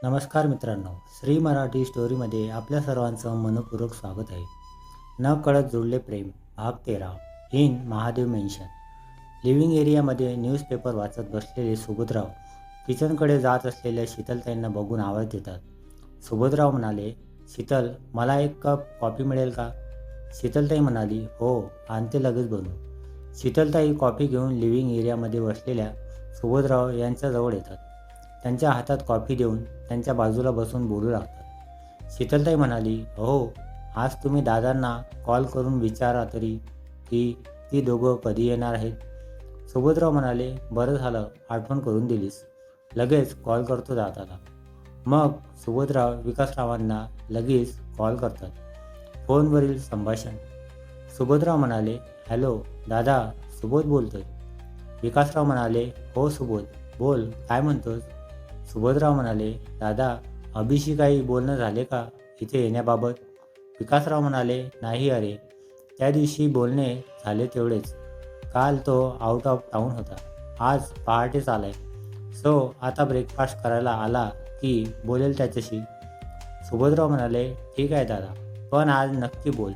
नमस्कार मित्रांनो, श्री मराठी स्टोरीमध्ये आपल्या सर्वांचं मनपूर्वक स्वागत आहे. न कळत जुळले प्रेम भाग 13 इन महादेव मेन्शन. लिव्हिंग एरियामध्ये न्यूजपेपर वाचत बसलेले सुबोधराव किचनकडे जात असलेल्या शीतलताईंना बघून आवाज देतात. सुबोधराव म्हणाले, शीतल, मला एक कप कॉफी मिळेल का? शीतलताई म्हणाली, हो, आणते, लगेच बनवू. शीतलताई कॉफी घेऊन लिव्हिंग एरियामध्ये बसलेल्या सुबोधराव यांच्याजवळ येतात. त्यांच्या हातात कॉफी देऊन त्यांच्या बाजूला बसून बोलू लागतात. शीतलताई म्हणाली, हो, आज तुम्ही दादांना कॉल करून विचारा तरी की ती दोघं कधी येणार आहेत. सुबोधराव म्हणाले, बरं झालं आठवण करून दिलीस, लगेच कॉल करतो दादाला. मग सुबोधराव विकासरावांना लगेच कॉल करतात. फोनवरील संभाषण. सुबोधराव म्हणाले, हॅलो दादा, सुबोध बोलतोय. विकासराव म्हणाले, हो सुबोध, बोल, काय म्हणतोस? सुबोधराव म्हणाले, दादा, अभिशी काही बोलणं झाले का इथे येण्याबाबत? विकासराव म्हणाले, नाही अरे, त्या दिवशी बोलणे झाले तेवढेच. काल तो आउट ऑफ टाऊन होता, आज पहाटेच आलाय. सो आता ब्रेकफास्ट करायला आला की बोलेल त्याच्याशी. सुबोधराव म्हणाले, ठीक आहे दादा, पण आज नक्की बोल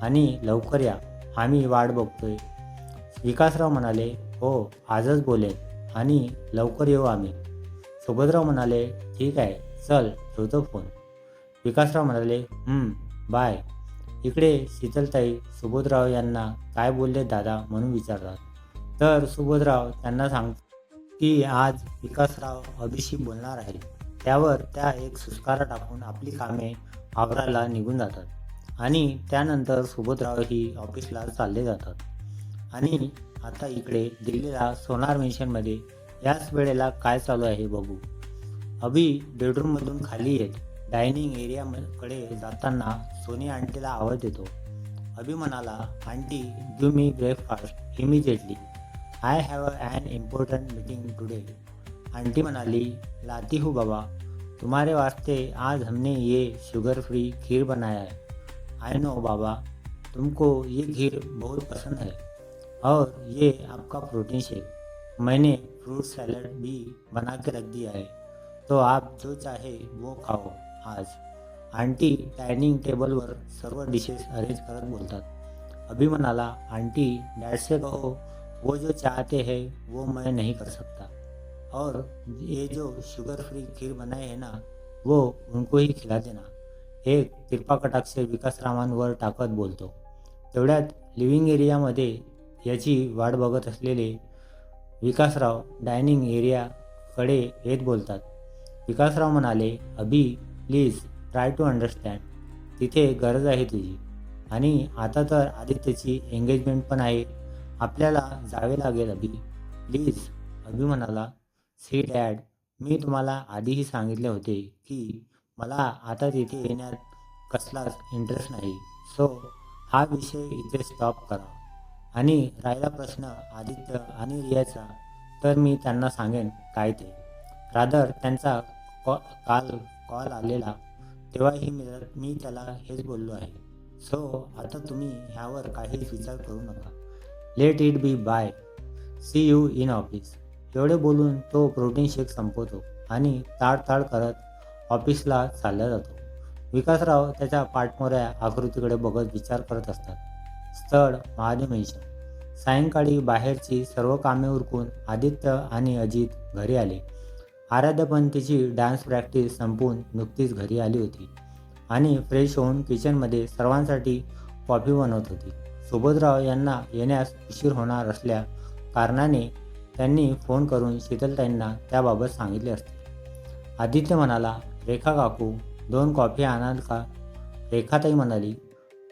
आणि लवकर या, आम्ही वाट बघतोय. विकासराव म्हणाले, हो, आजच बोलेल आणि लवकर येऊ आम्ही. सुभद्राव म्हणाले, ठीक आहे, चल ठेवतो फोन. विकासराव म्हणाले, बाय. इकडे शीतलताई सुबोधराव यांना काय बोलले दादा म्हणून विचारतात. तर सुबोधराव त्यांना सांगतात की आज विकासराव अभिशी बोलणार आहे. त्यावर त्या एक सुस्कारा टाकून आपली कामे आवरायला निघून जातात आणि त्यानंतर सुबोधराव ही ऑफिसला चालले जातात. आणि आता इकडे दिल्लीला सोनार मेन्शनमध्ये याच वेळेला काय चालू आहे बघू. अभि बेडरूममधून खाली येत डायनिंग एरियाकडे जाताना सोनी आंटीला आवाज देतो. अभि म्हणाला, aunty, give me breakfast immediately. I have an important meeting today. Aunty म्हणाली, लाती हूँ बाबा, तुम्हारे वास्ते आज हमने ये शुगर फ्री खीर बनाया है. आई नो बाबा, तुमको ये खीर बहुत पसंद है और ये आपका प्रोटीन शेक. मैंने फ्रूट सैलड भी बना के रख दिया है, तो आप जो चाहे वो खाओ आज. आंटी डायनिंग टेबलवर सर्व डिशेस अरेंज करत बोलतात. अभि म्हणाला, आंटी, डैड से कहो वो जो चाहते हैं वो मैं नहीं कर सकता, और ये जो शुगर फ्री खीर बनाए है ना, वो उनको ही खिला देना. एक तिरपा कटाक्ष विकासरावांवर टाकत बोलतो. तेवढ्यात लिव्हिंग एरियामध्ये याची वाट बघत असलेले विकासराव डायनिंग एरियाकडे येत बोलतात. विकासराव म्हणाले, अभि, प्लीज ट्राय टू अंडरस्टँड. तिथे गरज आहे तुझी, आणि आता तर आदित्यची एंगेजमेंट पण आहे, आपल्याला जावे लागेल अभि, प्लीज. अभि म्हणाला, सी डॅड, मी तुम्हाला आधीही सांगितले होते की मला आता तिथे येण्यात कसलाच इंटरेस्ट नाही. सो हा विषय इथे स्टॉप करा. आणि राहिला प्रश्न आदित्य आणि रियाचा, तर मी त्यांना सांगेन काय ते. रादर त्यांचा काल कॉल आलेला तेव्हाही मी त्याला हेच बोललो आहे. सो आता तुम्ही ह्यावर काहीच विचार करू नका. Let it be, bye, see you in office. एवढे बोलून तो प्रोटीन शेक संपवतो आणि ताडताड करत ऑफिसला चालला जातो. विकासराव त्याच्या पाठमोऱ्या आकृतीकडे बघत विचार करत असतात. स्थळ महादेव मेन्शन. सायंकाळी बाहेरची सर्व कामे उरकून आदित्य आणि अजित घरी आले. आराध्या पण तिची डान्स प्रॅक्टिस संपवून नुकतीच घरी आली होती आणि फ्रेश होऊन किचनमध्ये सर्वांसाठी कॉफी बनवत होती. सुबोधराव यांना येण्यास उशीर होणार असल्या कारणाने त्यांनी फोन करून शीतलताईंना त्याबाबत सांगितले असते. आदित्य म्हणाला, रेखा काकू, 2 कॉफी आणाल का? रेखाताई म्हणाली,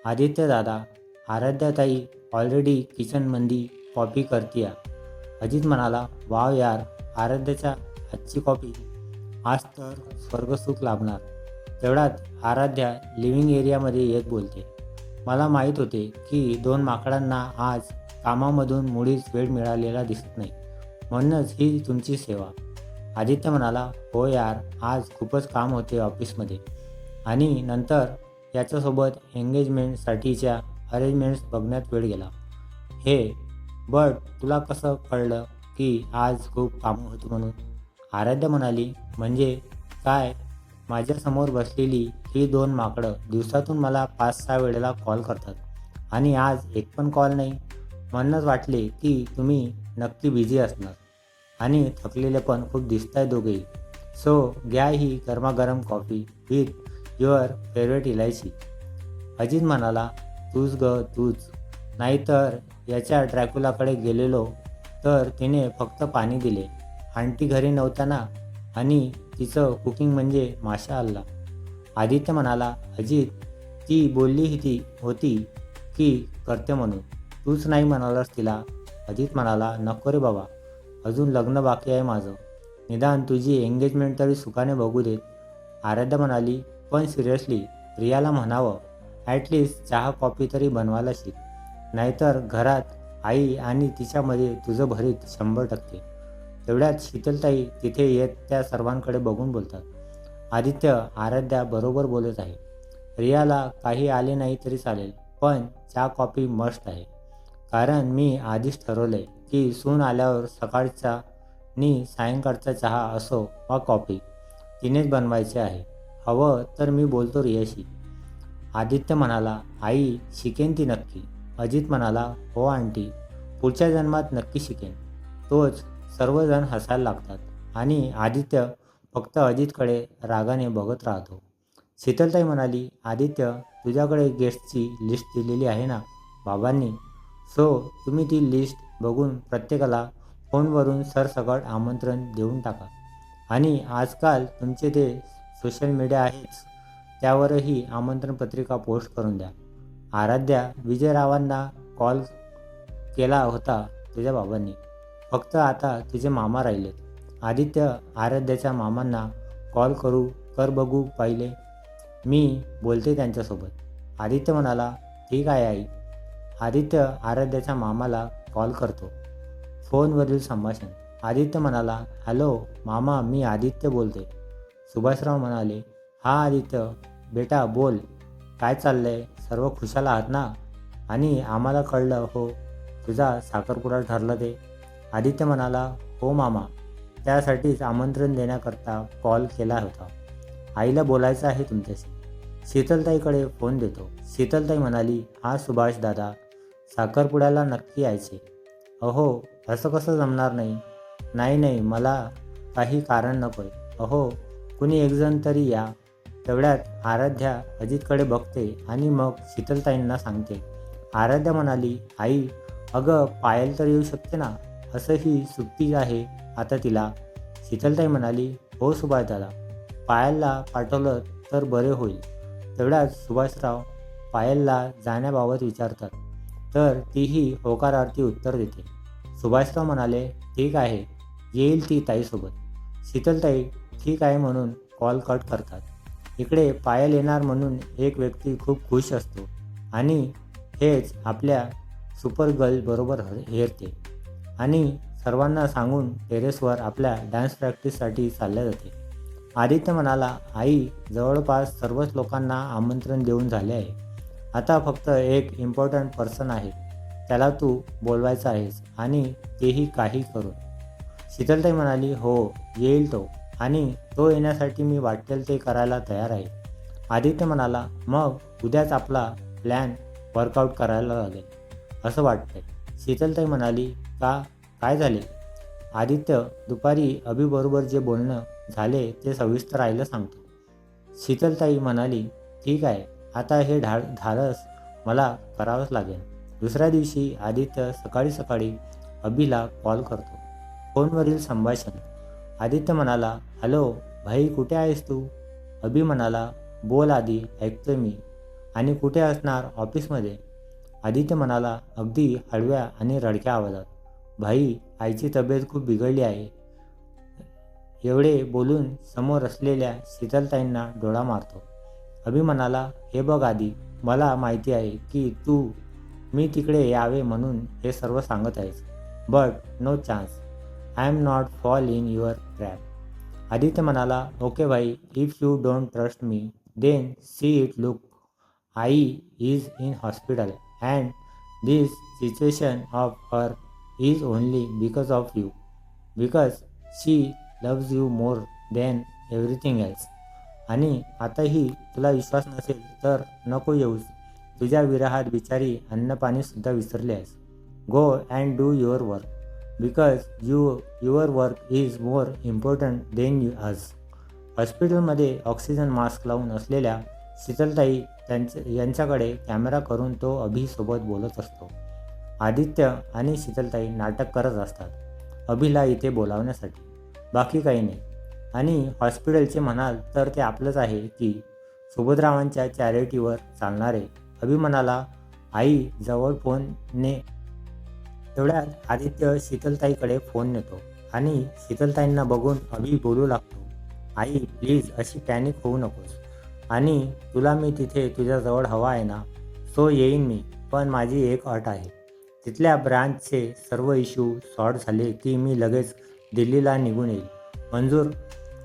आदित्य दादा, आराध्याताई ऑलरेडी किचनमध्ये कॉफी करतीया. अजित म्हणाला, वाव यार, आराध्याच्या हातची कॉफी, आज तर स्वर्गसुख लाभणार. तेवढ्यात आराध्या लिव्हिंग एरियामध्ये येत बोलते, मला माहीत होते की 2 माकडांना आज कामामधून मुळीच वेळ मिळालेला दिसत नाही, म्हणूनच ही तुमची सेवा. आदित्य म्हणाला, हो यार, आज खूपच काम होते ऑफिसमध्ये, आणि नंतर याच्यासोबत एंगेजमेंटसाठीच्या अरेंजमेंट्स बघण्यात वेळ गेला. हे, बट तुला कसं कळलं की आज खूप कामं होती म्हणून? आराध्या म्हणाली, म्हणजे काय, माझ्यासमोर बसलेली ही 2 माकडं दिवसातून मला 5-6 वेळेला कॉल करतात आणि आज एक पण कॉल नाही. म्हणूनच वाटले की तुम्ही नक्की बिझी असणार आणि थकलेले पण खूप दिसताय दोघेही. सो घ्या ही गरमागरम कॉफी विथ युअर फेवरेट इलायची. अजित म्हणाला, तूच ग तूच. नाहीतर याच्या ड्रॅक्युलाकडे गेलेलो तर तिने फक्त पाणी दिले. आंटी घरी नव्हत्या ना आणि तिचं कुकिंग म्हणजे माशाअल्लाह. आदित्य म्हणाला, अजित ती बोलली होती की करते म्हणून. तूच नाही म्हणालास तिला. अजित म्हणाला, नको रे बाबा, अजून लग्न बाकी आहे माझं. निदान तुझी एंगेजमेंट तरी सुखाने बघू देत. आराध्या म्हणाली, पण सिरियसली रियाला म्हणावं ॲटलिस्ट चहा कॉफी तरी बनवायला शिक. नाहीतर घरात आई आणि तिच्यामध्ये तुझं भरीत 100%. तेवढ्यात शीतलताई तिथे येत त्या सर्वांकडे बघून बोलतात, आदित्य आराध्या बरोबर बोलत आहे. रियाला काही आले नाही तरी चालेल, पण चहा कॉफी मस्ट आहे. कारण मी आधीच ठरवलंय की सून आल्यावर सकाळचा नि सायंकाळचा चहा असो वा कॉफी तिनेच बनवायचे आहे. हवं तर मी बोलतो रियाशी. आदित्य म्हणाला, आई शिकेन ती नक्की. अजित म्हणाला, हो आंटी, पुढच्या जन्मात नक्की शिकेन. तोच. सर्वजण हसायला लागतात आणि आदित्य फक्त अजितकडे रागाने बघत राहतो. शीतलताई म्हणाली, आदित्य तुझ्याकडे गेस्टची लिस्ट दिलेली आहे ना बाबांनी. सो तुम्ही ती लिस्ट बघून प्रत्येकाला फोनवरून सरसकट आमंत्रण देऊन टाका. आणि आजकाल तुमचे ते सोशल मीडिया आहेच, त्यावरही आमंत्रण पत्रिका पोस्ट करून द्या. आराध्या विजयरावांना कॉल केला होता तुझ्या बाबांनी. फक्त आता तुझे मामा राहिलेत. आदित्य आराध्याच्या मामांना कॉल कर बघू पहिले. मी बोलते त्यांच्यासोबत. आदित्य म्हणाला, ठीक आहे आई. आदित्य आराध्याच्या मामाला कॉल करतो. फोनवरील संभाषण. आदित्य म्हणाला, हॅलो मामा, मी आदित्य बोलते. सुभाषराव म्हणाले, हा आदित्य बेटा बोल, काय चाललंय? सर्व खुशाल आहात ना? आणि आम्हाला कळलं हो तुझा साखरपुडा ठरला ते. आदित्य म्हणाला, हो मामा, त्यासाठीच आमंत्रण देण्याकरता कॉल केला होता. आईला बोलायचं आहे तुमच्याशी. शीतलताईकडे फोन देतो. शीतलताई म्हणाली, हा सुभाष दादा, साखरपुड्याला नक्की यायचे. अहो असं कसं जमणार नाही? नाही मला काही कारण नको आहे. अहो कुणी एकजण तरी या. तेवढ्यात आराध्या अजितकडे बघते आणि मग शीतलताईंना सांगते. आराध्या म्हणाली, आई अगं पायल तर येऊ शकते ना? असंही सुट्टी आहे आता तिला. शीतलताई म्हणाली, हो सुभाष दादा, पायलला पाठवलं तर बरे होईल. तेवढ्यात सुभाषराव पायलला जाण्याबाबत विचारतात, तर तीही होकारार्थी उत्तर देते. सुभाषराव म्हणाले, ठीक आहे, येईल ती ताईसोबत. शीतलताई ठीक आहे म्हणून कॉल कट करतात. इकडे पायल येणार म्हणून एक व्यक्ती खूप खुश असतो आणि हेच आपल्या सुपर गर्ल बरोबर हेरते आणि सर्वांना सांगून टेरेसवर आपल्या डान्स प्रॅक्टिससाठी चालल्या जाते. आदित्य म्हणाला, आई जवळपास सर्वच लोकांना आमंत्रण देऊन झाले आहे. आता फक्त एक इम्पॉर्टंट पर्सन आहे, त्याला तू बोलवायचा आहेस आणि तेही काही करून. शीतलताई म्हणाली, हो येईल तो, आणि तो येण्यासाठी मी वाटेल ते करायला तयार आहे. आदित्य म्हणाला, मग उद्याच आपला प्लॅन वर्कआउट करायला लागेल असं वाटतंय. शीतलताई म्हणाली, का, काय झाले? आदित्य दुपारी अभिबरोबर जे बोलणं झाले ते सविस्तर आईला सांगतो. शीतलताई म्हणाली, ठीक आहे, आता हे धाडस मला करावंच लागेल. दुसऱ्या दिवशी आदित्य सकाळी अभिला कॉल करतो. फोनवरील संभाषण. आदित्य म्हणाला, हॅलो भाई, कुठे आहेस तू? अभि म्हणाला, बोल आधी, ऐकतोय मी. आणि कुठे असणार? ऑफिसमध्ये. आदित्य म्हणाला, अगदी हळव्या आणि रडक्या आवाजात, भाई आईची तब्येत खूप बिघडली आहे. एवढे बोलून समोर असलेल्या शीतलताईंना डोळा मारतो. अभि म्हणाला, हे बघ आधी, मला माहिती आहे की मी तिकडे यावे म्हणून हे सर्व सांगत आहेस, but no chance. I am not fall in your trap. Aditya म्हणाला, ओके भाई, if you don't trust me then see it look. आई is in hospital and this situation of her is only because of you, because she loves you more than everything else. आणि आताही तुला विश्वास नसेल तर नको येऊस. तुझ्या विरहात बिचारी अन्नपाणीसुद्धा विसरली आहेस. Go and do your work because your work is more important than us. हॉस्पिटलमध्ये ऑक्सिजन मास्क लावून असलेल्या शीतलताई यांच्याकडे कॅमेरा करून तो अभिसोबत बोलत असतो. आदित्य आणि शीतलताई नाटक करत असतात अभिला इथे बोलावण्यासाठी, बाकी काही नाही. आणि हॉस्पिटलचे म्हणाल तर ते आपलंच आहे की. सुभद्रावांच्या चॅरिटीवर चालणारे. अभि म्हणाला, आई जवळ फोन ने. तेवढ्यात आदित्य शीतलताईकडे फोन नेतो आणि शीतलताईंना बघून अभि बोलू लागतो, आई प्लीज अशी पॅनिक होऊ नकोस. आणि तुला मी तिथे तुझ्याजवळ हवा आहे ना, सो येईन मी. पण माझी एक अट आहे. तिथल्या ब्रांचचे सर्व इश्यू सॉर्ट झाले की मी लगेच दिल्लीला निघून येईल. मंजूर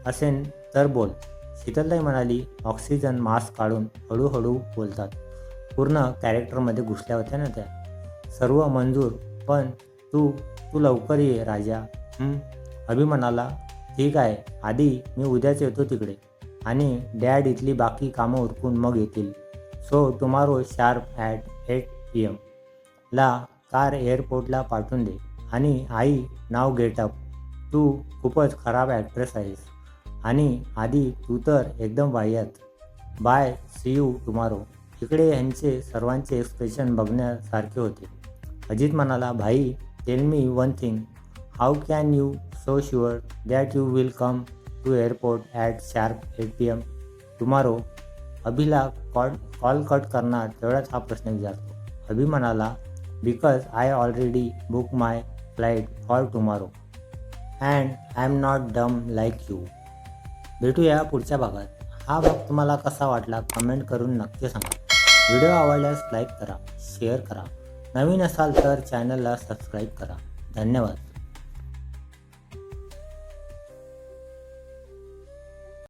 असेल तर बोल. शीतलताई म्हणाली. ऑक्सिजन मास्क काढून हळूहळू बोलतात. पूर्ण कॅरेक्टरमध्ये घुसल्या होत्या ना त्या. सर्व मंजूर, पण तू लवकर ये राजा. अभि म्हणाला, ठीक आहे आधी मी उद्याच येतो तिकडे आणि डॅड इथली बाकी कामं उरकून मग येतील. So tomorrow sharp at 8 PM ला कार एअरपोर्टला पाठवून दे. आणि आई नाव गेट अप. तू खूपच खराब ॲक्ट्रेस आहेस. आणि आधी तू तर एकदम वाह्यात. Bye, see you tomorrow. इकडे ह्यांचे सर्वांचे एक्सप्रेशन बघण्यासारखे होते. अजित म्हणाला, भाई tell me one thing, how can you so sure that you will come to airport at sharp 8 PM tomorrow. अभिला कॉल कट करणार तेवढाच हा प्रश्न विचारतो. अभि म्हणाला, because I already book my flight for tomorrow and I am not dumb like you. भेटूया पुढच्या भागात. हा भाग तुम्हाला कसा वाटला कमेंट करून नक्की सांगा. व्हिडिओ आवडल्यास लाईक करा, शेअर करा. नवीन असाल तर चॅनलला सबस्क्राईब करा. धन्यवाद.